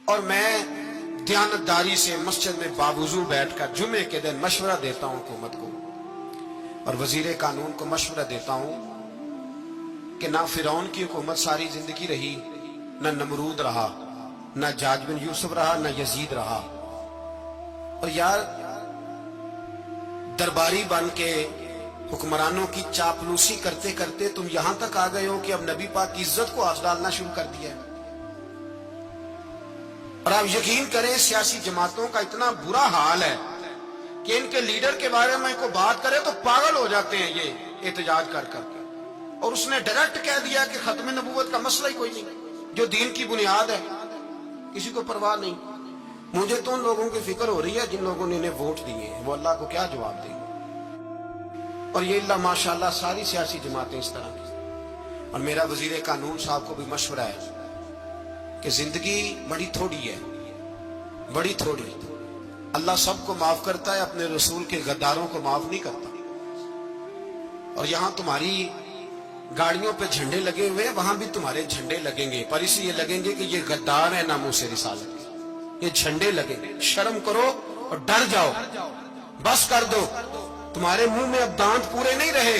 اور میں دیانتداری سے مسجد میں باوضو بیٹھ کر جمعے کے دن مشورہ دیتا ہوں حکومت کو اور وزیر قانون کو مشورہ دیتا ہوں کہ نہ فرعون کی حکومت ساری زندگی رہی، نہ نمرود رہا، نہ جاج بن یوسف رہا، نہ یزید رہا، اور یار درباری بن کے حکمرانوں کی چاپلوسی کرتے کرتے تم یہاں تک آ گئے ہو کہ اب نبی پاک کی عزت کو آگ ڈالنا شروع کر دیا ہے۔ اور آپ یقین کریں سیاسی جماعتوں کا اتنا برا حال ہے کہ ان کے لیڈر کے بارے میں کوئی بات کرے تو پاگل ہو جاتے ہیں یہ احتجاج کر کر کے، اور اس نے ڈائریکٹ کہہ دیا کہ ختم نبوت کا مسئلہ ہی کوئی نہیں، جو دین کی بنیاد ہے کسی کو پرواہ نہیں۔ مجھے تو ان لوگوں کی فکر ہو رہی ہے جن لوگوں نے انہیں ووٹ دیے ہیں، وہ اللہ کو کیا جواب دیں گے۔ اور یہ اللہ ماشاءاللہ ساری سیاسی جماعتیں اس طرح کی۔ اور میرا وزیر قانون صاحب کو بھی مشورہ ہے کہ زندگی بڑی تھوڑی ہے، بڑی تھوڑی، اللہ سب کو معاف کرتا ہے، اپنے رسول کے غداروں کو معاف نہیں کرتا۔ اور یہاں تمہاری گاڑیوں پہ جھنڈے لگے ہوئے ہیں، وہاں بھی تمہارے جھنڈے لگیں گے، پر اس لیے لگیں گے کہ یہ غدار ہے ناموس رسالت کے، یہ جھنڈے لگیں گے۔ شرم کرو اور ڈر جاؤ، بس کر دو، تمہارے منہ میں اب دانت پورے نہیں رہے۔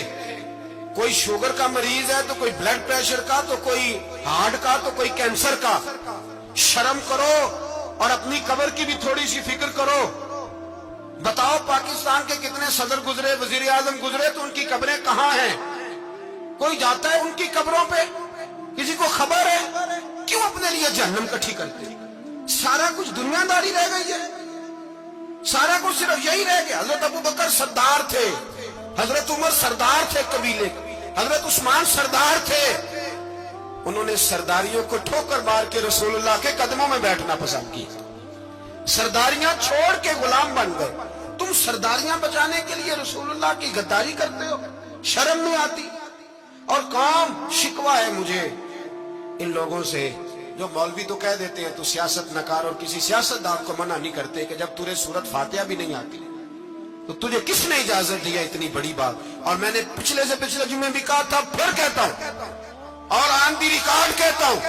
کوئی شوگر کا مریض ہے تو کوئی بلڈ پریشر کا، تو کوئی ہارٹ کا، تو کوئی کینسر کا۔ شرم کرو اور اپنی قبر کی بھی تھوڑی سی فکر کرو۔ بتاؤ پاکستان کے کتنے صدر گزرے، وزیر اعظم گزرے، تو ان کی قبریں کہاں ہیں؟ کوئی جاتا ہے ان کی قبروں پہ؟ کسی کو خبر ہے؟ کیوں اپنے لیے جہنم کٹھی کرتے؟ سارا کچھ دنیا داری رہ گئی ہے، سارا کچھ صرف یہی رہ گیا۔ حضرت ابو بکر سردار تھے، حضرت عمر سردار تھے قبیلے، حضرت عثمان سردار تھے، انہوں نے سرداریوں کو ٹھوکر مار کے رسول اللہ کے قدموں میں بیٹھنا پسند کی، سرداریاں چھوڑ کے غلام بن گئے۔ تم سرداریاں بچانے کے لیے رسول اللہ کی غداری کرتے ہو، شرم نہیں آتی؟ اور قوم شکوہ ہے مجھے ان لوگوں سے جو مولوی تو کہہ دیتے ہیں تو سیاست نکار، اور کسی سیاستدان کو منع نہیں کرتے کہ جب تجھے سورت فاتحہ بھی نہیں آتی تو تجھے کس نے اجازت دیا اتنی بڑی بات؟ اور میں نے پچھلے سے پچھلے جمعے بھی کہا تھا، پھر کہتا ہوں اور آن دی ریکارڈ کہتا ہوں،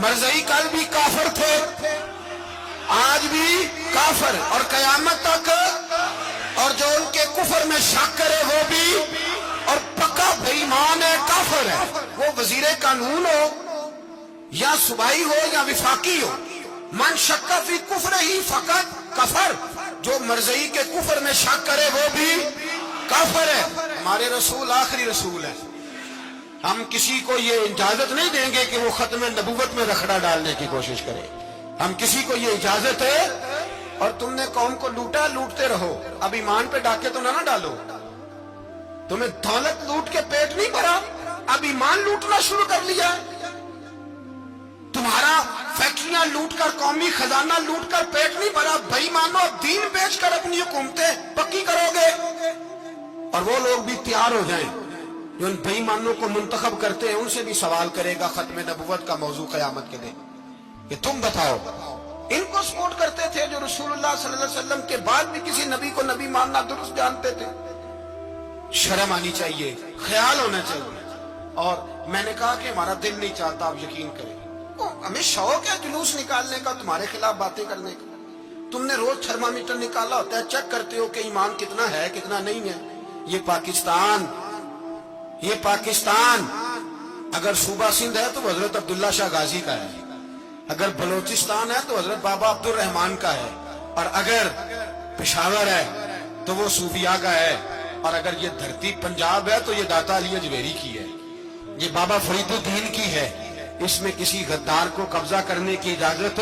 مرزائی کل بھی کافر تھے، آج بھی کافر، اور قیامت تک، اور جو ان کے کفر میں شک کرے وہ بھی، اور پکا بے ایمان ہے، کافر ہے۔ وہ وزیر قانون ہو یا صوبائی ہو یا وفاقی ہو، من شک فی کفر ہی فقط کفر، جو مرزائی کے کفر میں شک کرے وہ بھی کافر ہے۔ ہمارے رسول آخری رسول ہے، ہم کسی کو یہ اجازت نہیں دیں گے کہ وہ ختم نبوت میں رکھڑا ڈالنے کی کوشش کرے، ہم کسی کو یہ اجازت ہے۔ اور تم نے قوم کو لوٹا، لوٹتے رہو، اب ایمان پہ ڈاکے تو نہ ڈالو۔ تمہیں دولت لوٹ کے پیٹ نہیں بھرا، اب ایمان لوٹنا شروع کر لیا ہے۔ تمہارا فیکٹریاں لوٹ کر، قومی خزانہ لوٹ کر پیٹ نہیں بھرا، بھائی مانو اب دین بیچ کر اپنی حکومتیں پکی کرو گے۔ اور وہ لوگ بھی تیار ہو جائیں جو ان بے ایمانوں کو منتخب کرتے ہیں، ان سے بھی سوال کرے گا ختم نبوت کا موضوع قیامت کے دن کہ تم بتاؤ، ان کو سپورٹ کرتے تھے جو رسول اللہ صلی اللہ علیہ وسلم کے بعد بھی کسی نبی کو نبی ماننا درست جانتے تھے۔ شرم آنی چاہیے، خیال ہونا چاہیے۔ اور میں نے کہا کہ ہمارا دل نہیں چاہتا، آپ یقین کریں، ہمیں شوق ہے جلوس نکالنے کا، تمہارے خلاف باتیں کرنے کا۔ تم نے روز تھرمامیٹر نکالا ہوتا ہے، چیک کرتے ہو کہ ایمان کتنا ہے کتنا نہیں ہے۔ یہ پاکستان اگر صوبہ سندھ ہے تو حضرت عبداللہ شاہ غازی کا ہے، اگر بلوچستان ہے تو حضرت بابا عبد الرحمان کا ہے، اور اگر پشاور ہے تو وہ صوفیاء کا ہے، اور اگر یہ دھرتی پنجاب ہے تو یہ داتا علی اجمیری کی ہے، یہ بابا فرید الدین کی ہے۔ اس میں کسی غدار کو قبضہ کرنے کی اجازت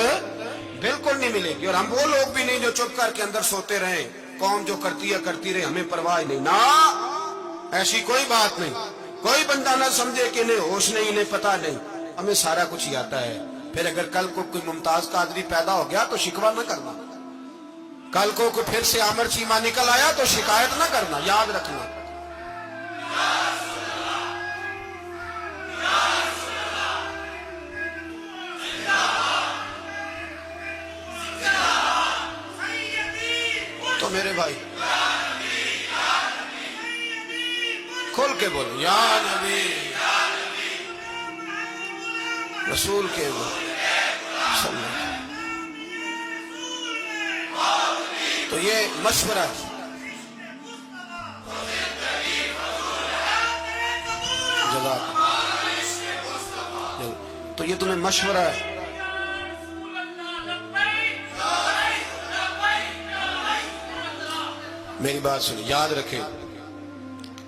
بالکل نہیں ملے گی۔ اور ہم وہ لوگ بھی نہیں جو چپ کر کے اندر سوتے رہیں، قوم جو کرتی ہے کرتی رہے، ہمیں پرواہ نہیں، نہ ایسی کوئی بات نہیں۔ کوئی بندہ نہ سمجھے کہ انہیں ہوش نہیں، انہیں پتہ نہیں، ہمیں سارا کچھ ہی آتا ہے۔ پھر اگر کل کو کوئی ممتاز قادری پیدا ہو گیا تو شکوہ نہ کرنا، کل کو کوئی پھر سے عامر چیمہ نکل آیا تو شکایت نہ کرنا، یاد رکھنا۔ تو میرے بھائی کھول کے بولو، یا نبی رسول کے بولو، تو یہ مشورہ ہے. تو یہ تمہیں مشورہ ہے. میری بات سنیں، یاد رکھیں،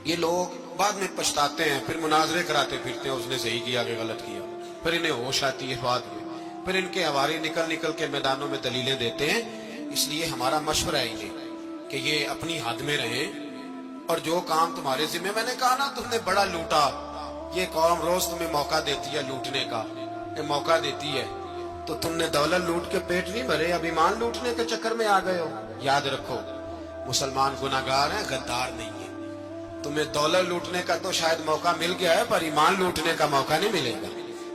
یہ لوگ بعد میں پچھتاتے ہیں، پھر مناظرے کراتے پھرتے ہیں اس نے صحیح کیا کہ غلط کیا، پھر انہیں ہوش آتی ہے بعد میں، پھر ان کے ہواری نکل نکل کے میدانوں میں دلیلیں دیتے ہیں. اس لیے ہمارا مشورہ ہے انہیں کہ یہ اپنی حد میں رہیں، اور جو کام تمہارے ذمہ، میں نے کہا نا تم نے بڑا لوٹا، یہ قوم روز تمہیں موقع دیتی ہے لوٹنے کا، یہ موقع دیتی ہے، تو تم نے دولت لوٹ کے پیٹ نہیں بھرے، اب ایمان لوٹنے کے چکر میں آ گئے ہو. یاد رکھو، مسلمان گناہگار ہیں، غدار نہیں ہے. تمہیں دولت لوٹنے کا تو شاید موقع مل گیا ہے، پر ایمان لوٹنے کا موقع نہیں ملے گا.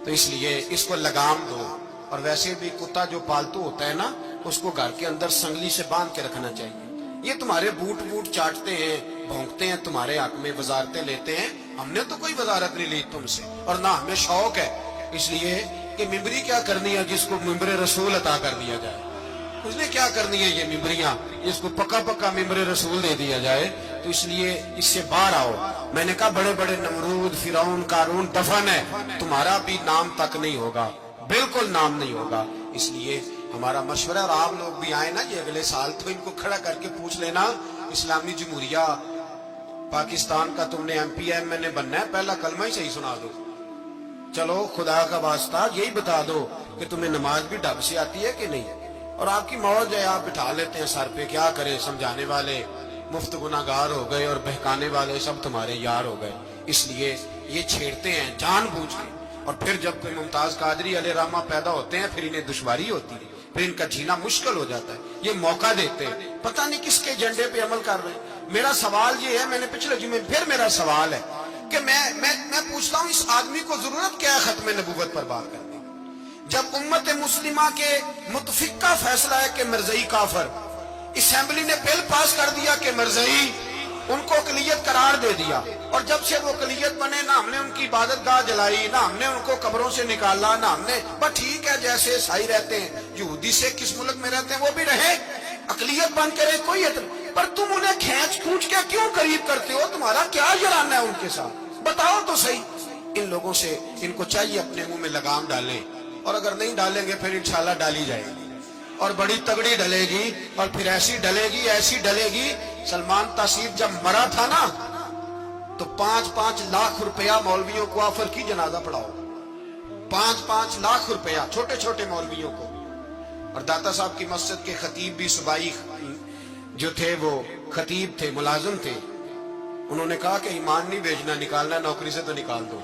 تو اس لیے اس کو لگام دو. اور ویسے بھی کتا جو پالتو ہوتا ہے نا، اس کو گھر کے اندر سنگلی سے باندھ کے رکھنا چاہیے. یہ تمہارے بوٹ بوٹ چاٹتے ہیں، بھونکتے ہیں تمہارے حق میں، وزارتیں لیتے ہیں. ہم نے تو کوئی وزارت نہیں لی تم سے، اور نہ ہمیں شوق ہے. اس لیے کہ ممبری کیا کرنی ہے جس کو ممبر رسول عطا کر دیا جائے؟ اس نے کیا کرنی ہے یہ ممبریاں جس کو پکا پکا ممبر رسول دے دیا جائے؟ تو اس لیے اس سے باہر آؤ. میں نے کہا بڑے بڑے نمرود، فرعون، قارون دفن ہے، تمہارا بھی نام تک نہیں ہوگا، بالکل نام نہیں ہوگا. اس لیے ہمارا مشورہ، اور آپ لوگ بھی آئے نا یہ اگلے سال، تو ان کو کھڑا کر کے پوچھ لینا، اسلامی جمہوریہ پاکستان کا تم نے MPM بننا ہے، پہلا کلمہ ہی صحیح سنا دو. چلو خدا کا واسطہ یہی بتا دو کہ تمہیں نماز بھی ڈھب سے آتی ہے کہ نہیں. اور آپ کی موج ہے، آپ بٹھا لیتے ہیں سر پہ، کیا کرے، سمجھانے والے مفت گناہگار ہو گئے اور بہکانے والے سب تمہارے یار ہو گئے. اس لیے یہ چھیڑتے ہیں جان بوجھ کے. اور پھر جب کوئی ممتاز قادری علیہ رحمہ پیدا ہوتے ہیں، پھر انہیں دشواری ہوتی ہے، پھر ان کا جینا مشکل ہو جاتا ہے. یہ موقع دیتے ہیں، پتہ نہیں کس کے ایجنڈے پہ عمل کر رہے ہیں. میرا سوال یہ ہے، میں نے پچھلے جمعے پھر میرا سوال ہے کہ میں پوچھتا ہوں، اس آدمی کو ضرورت کیا ہے ختم نبوت پر بات کرنے؟ جب امت مسلمہ کے متفق کا فیصلہ ہے کہ مرزائی کافر، اسمبلی نے بل پاس کر دیا کہ مرزائی، ان کو اقلیت قرار دے دیا، اور جب سے وہ اقلیت بنے، نہ ہم نے ان کی عبادت گاہ جلائی، نہ ہم نے ان کو قبروں سے نکالا، نہ ہم نے، بس ٹھیک ہے جیسے عیسائی رہتے ہیں، یہودی سے کس ملک میں رہتے ہیں وہ بھی رہے، اقلیت بن کے رہے، کوئی پر تم انہیں کھینچ کھونچ کے کیوں قریب کرتے ہو؟ تمہارا کیا جرانہ ہے ان کے ساتھ؟ بتاؤ تو صحیح. ان لوگوں سے ان کو چاہیے اپنے منہ میں لگام ڈالیں، اور اگر نہیں ڈالیں گے پھر انشاءاللہ ڈالی جائے گی، اور بڑی تگڑی ڈلے گی، اور پھر ایسی ڈلے گی، ایسی ڈلے گی. سلمان تاثیر جب مرا تھا نا، تو 5-5 لاکھ روپیہ مولویوں کو آفر کی جنازہ پڑھاؤ. 5-5 لاکھ روپیہ چھوٹے چھوٹے مولویوں کو. اور داتا صاحب کی مسجد کے خطیب بھی صوبائی جو تھے، وہ خطیب تھے، ملازم تھے، انہوں نے کہا کہ ایمان نہیں بیچنا، نکالنا نوکری سے تو نکال دو.